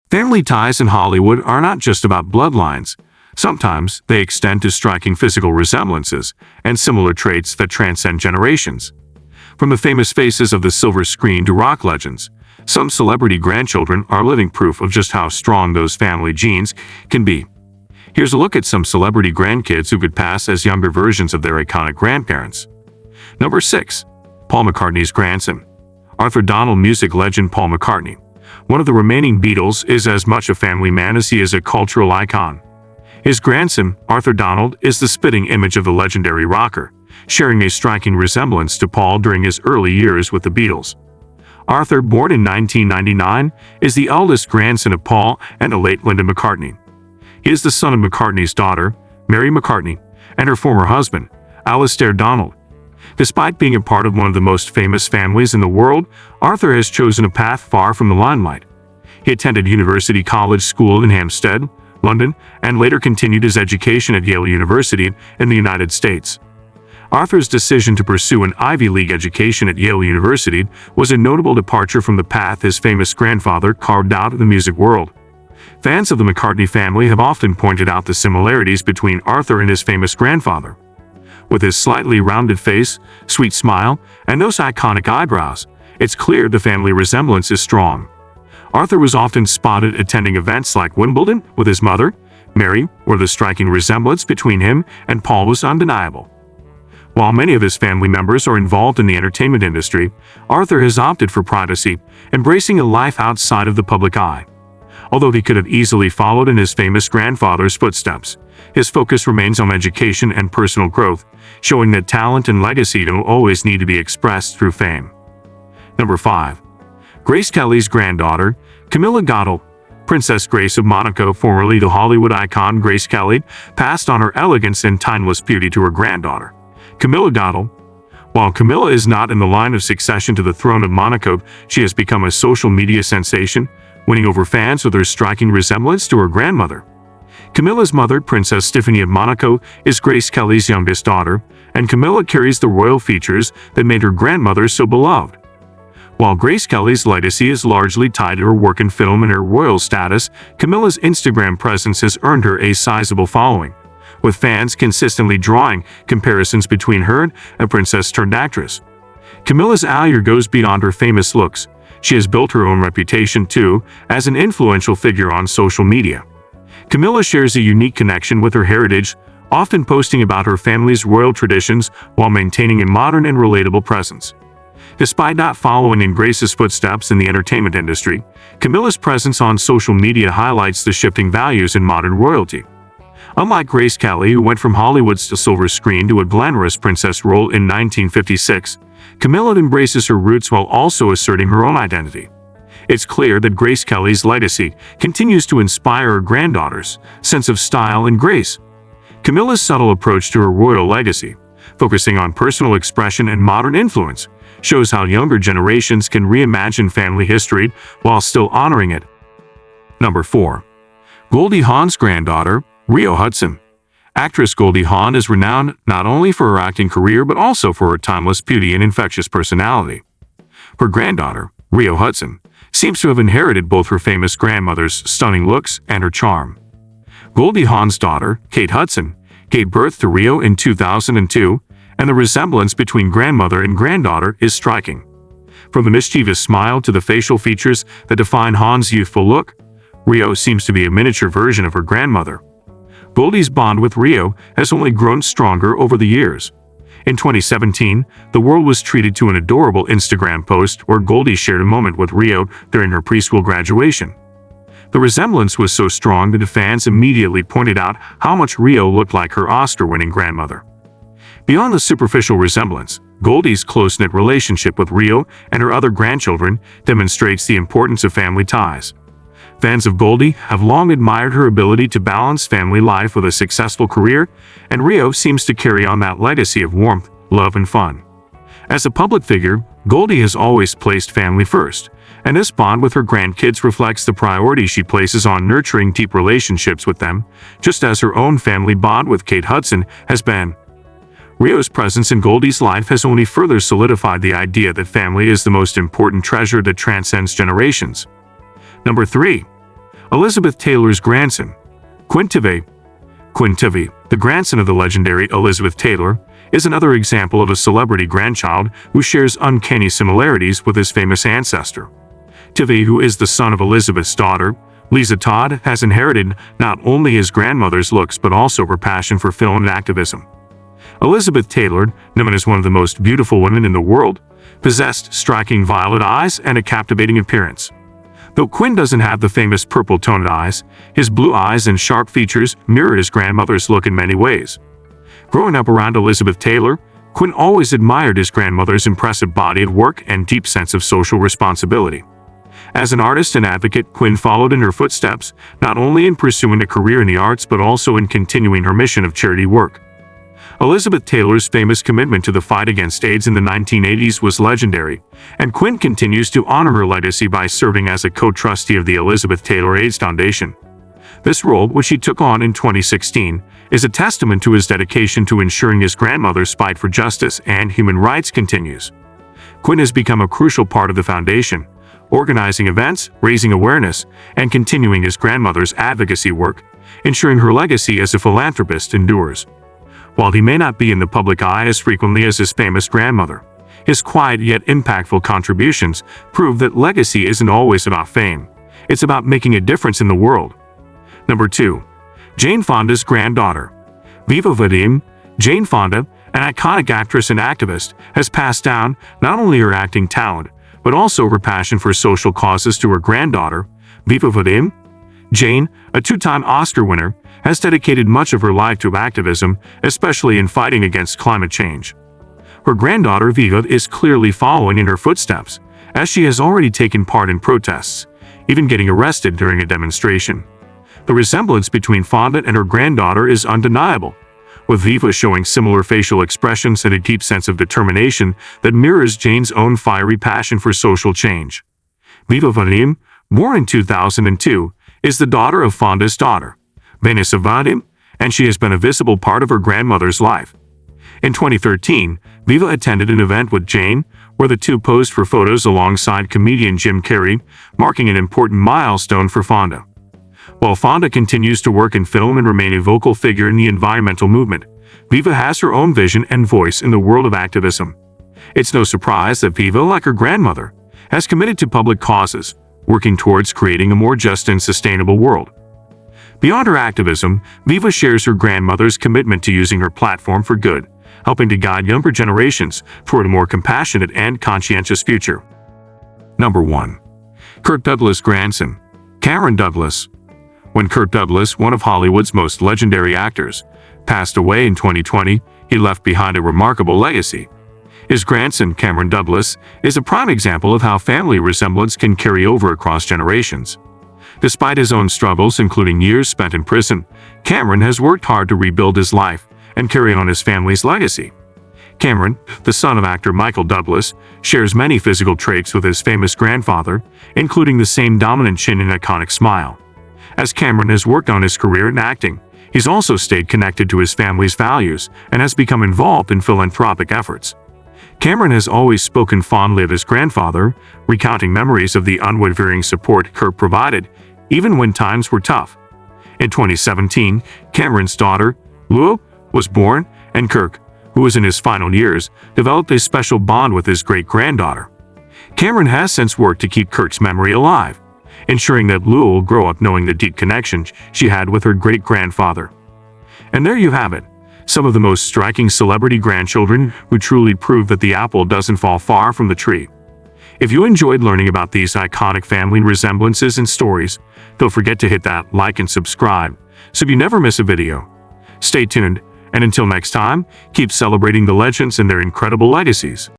Family ties in Hollywood are not just about bloodlines. Sometimes they extend to striking physical resemblances and similar traits that transcend generations. From the famous faces of the silver screen to rock legends, some celebrity grandchildren are living proof of just how strong those family genes can be. Here's a look at some celebrity grandkids who could pass as younger versions of their iconic grandparents. Number 6. Paul McCartney's grandson. Arthur Donald music legend Paul McCartney, one of the remaining Beatles, is as much a family man as he is a cultural icon. His grandson, Arthur Donald, is the spitting image of the legendary rocker, sharing a striking resemblance to Paul during his early years with the Beatles. Arthur, born in 1999, is the eldest grandson of Paul and the late Linda McCartney. He is the son of McCartney's daughter, Mary McCartney, and her former husband, Alastair Donald. Despite being a part of one of the most famous families in the world, Arthur has chosen a path far from the limelight. He attended University College School in Hampstead, London, and later continued his education at Yale University in the United States. Arthur's decision to pursue an Ivy League education at Yale University was a notable departure from the path his famous grandfather carved out in the music world. Fans of the McCartney family have often pointed out the similarities between Arthur and his famous grandfather. With his slightly rounded face, sweet smile, and those iconic eyebrows, it's clear the family resemblance is strong. Arthur was often spotted attending events like Wimbledon with his mother, Mary, where the striking resemblance between him and Paul was undeniable. While many of his family members are involved in the entertainment industry, Arthur has opted for privacy, embracing a life outside of the public eye. Although he could have easily followed in his famous grandfather's footsteps, his focus remains on education and personal growth, showing that talent and legacy don't always need to be expressed through fame. Number 5. Grace Kelly's granddaughter, Camilla Goddard. Princess Grace of Monaco, formerly the Hollywood icon Grace Kelly, passed on her elegance and timeless beauty to her granddaughter, Camilla Goddard. While Camilla is not in the line of succession to the throne of Monaco, she has become a social media sensation, winning over fans with her striking resemblance to her grandmother. Camilla's mother, Princess Stephanie of Monaco, is Grace Kelly's youngest daughter, and Camilla carries the royal features that made her grandmother so beloved. While Grace Kelly's legacy is largely tied to her work in film and her royal status, Camilla's Instagram presence has earned her a sizable following, with fans consistently drawing comparisons between her and a princess-turned-actress. Camilla's allure goes beyond her famous looks. She has built her own reputation, too, as an influential figure on social media. Camilla shares a unique connection with her heritage, often posting about her family's royal traditions while maintaining a modern and relatable presence. Despite not following in Grace's footsteps in the entertainment industry, Camilla's presence on social media highlights the shifting values in modern royalty. Unlike Grace Kelly, who went from Hollywood's silver screen to a glamorous princess role in 1956, Camilla embraces her roots while also asserting her own identity. It's clear that Grace Kelly's legacy continues to inspire her granddaughter's sense of style and grace. Camilla's subtle approach to her royal legacy, focusing on personal expression and modern influence, shows how younger generations can reimagine family history while still honoring it. Number 4. Goldie Hawn's granddaughter, Rio Hudson. Actress Goldie Hawn is renowned not only for her acting career but also for her timeless beauty and infectious personality. Her granddaughter, Rio Hudson, seems to have inherited both her famous grandmother's stunning looks and her charm. Goldie Hawn's daughter, Kate Hudson, gave birth to Rio in 2002, and the resemblance between grandmother and granddaughter is striking. From the mischievous smile to the facial features that define Hawn's youthful look, Rio seems to be a miniature version of her grandmother. Goldie's bond with Rio has only grown stronger over the years. In 2017, the world was treated to an adorable Instagram post where Goldie shared a moment with Rio during her preschool graduation. The resemblance was so strong that the fans immediately pointed out how much Rio looked like her Oscar-winning grandmother. Beyond the superficial resemblance, Goldie's close-knit relationship with Rio and her other grandchildren demonstrates the importance of family ties. Fans of Goldie have long admired her ability to balance family life with a successful career, and Rio seems to carry on that legacy of warmth, love, and fun. As a public figure, Goldie has always placed family first, and this bond with her grandkids reflects the priority she places on nurturing deep relationships with them, just as her own family bond with Kate Hudson has been. Rio's presence in Goldie's life has only further solidified the idea that family is the most important treasure that transcends generations. Number 3. Elizabeth Taylor's grandson, Quinn Tivey. Quinn Tivey, the grandson of the legendary Elizabeth Taylor, is another example of a celebrity grandchild who shares uncanny similarities with his famous ancestor. Tivey, who is the son of Elizabeth's daughter, Lisa Todd, has inherited not only his grandmother's looks but also her passion for film and activism. Elizabeth Taylor, known as one of the most beautiful women in the world, possessed striking violet eyes and a captivating appearance. Though Quinn doesn't have the famous purple-toned eyes, his blue eyes and sharp features mirror his grandmother's look in many ways. Growing up around Elizabeth Taylor, Quinn always admired his grandmother's impressive body of work and deep sense of social responsibility. As an artist and advocate, Quinn followed in her footsteps, not only in pursuing a career in the arts but also in continuing her mission of charity work. Elizabeth Taylor's famous commitment to the fight against AIDS in the 1980s was legendary, and Quinn continues to honor her legacy by serving as a co-trustee of the Elizabeth Taylor AIDS Foundation. This role, which he took on in 2016, is a testament to his dedication to ensuring his grandmother's fight for justice and human rights continues. Quinn has become a crucial part of the foundation, organizing events, raising awareness, and continuing his grandmother's advocacy work, ensuring her legacy as a philanthropist endures. While he may not be in the public eye as frequently as his famous grandmother, his quiet yet impactful contributions prove that legacy isn't always about fame. It's about making a difference in the world. Number 2. Jane Fonda's granddaughter. Viva Vadim, Jane Fonda, an iconic actress and activist, has passed down not only her acting talent, but also her passion for social causes to her granddaughter, Viva Vadim. Jane, a two-time Oscar winner, has dedicated much of her life to activism, especially in fighting against climate change. Her granddaughter Viva is clearly following in her footsteps, as she has already taken part in protests, even getting arrested during a demonstration. The resemblance between Fonda and her granddaughter is undeniable, with Viva showing similar facial expressions and a deep sense of determination that mirrors Jane's own fiery passion for social change. Viva Vadim, born in 2002, is the daughter of Fonda's daughter, Vanessa Vadim, and she has been a visible part of her grandmother's life. In 2013, Viva attended an event with Jane, where the two posed for photos alongside comedian Jim Carrey, marking an important milestone for Fonda. While Fonda continues to work in film and remain a vocal figure in the environmental movement, Viva has her own vision and voice in the world of activism. It's no surprise that Viva, like her grandmother, has committed to public causes, working towards creating a more just and sustainable world. Beyond her activism, Viva shares her grandmother's commitment to using her platform for good, helping to guide younger generations toward a more compassionate and conscientious future. Number 1. Kirk Douglas' grandson, Cameron Douglas. When Kirk Douglas, one of Hollywood's most legendary actors, passed away in 2020, he left behind a remarkable legacy. His grandson, Cameron Douglas, is a prime example of how family resemblance can carry over across generations. Despite his own struggles, including years spent in prison, Cameron has worked hard to rebuild his life and carry on his family's legacy. Cameron, the son of actor Michael Douglas, shares many physical traits with his famous grandfather, including the same dominant chin and iconic smile. As Cameron has worked on his career in acting, he's also stayed connected to his family's values and has become involved in philanthropic efforts. Cameron has always spoken fondly of his grandfather, recounting memories of the unwavering support Kirk provided, even when times were tough. In 2017, Cameron's daughter, Lua, was born, and Kirk, who was in his final years, developed a special bond with his great-granddaughter. Cameron has since worked to keep Kirk's memory alive, ensuring that Lua will grow up knowing the deep connection she had with her great-grandfather. And there you have it, some of the most striking celebrity grandchildren who truly prove that the apple doesn't fall far from the tree. If you enjoyed learning about these iconic family resemblances and stories, don't forget to hit that like and subscribe so you never miss a video. Stay tuned, and until next time, keep celebrating the legends and their incredible legacies.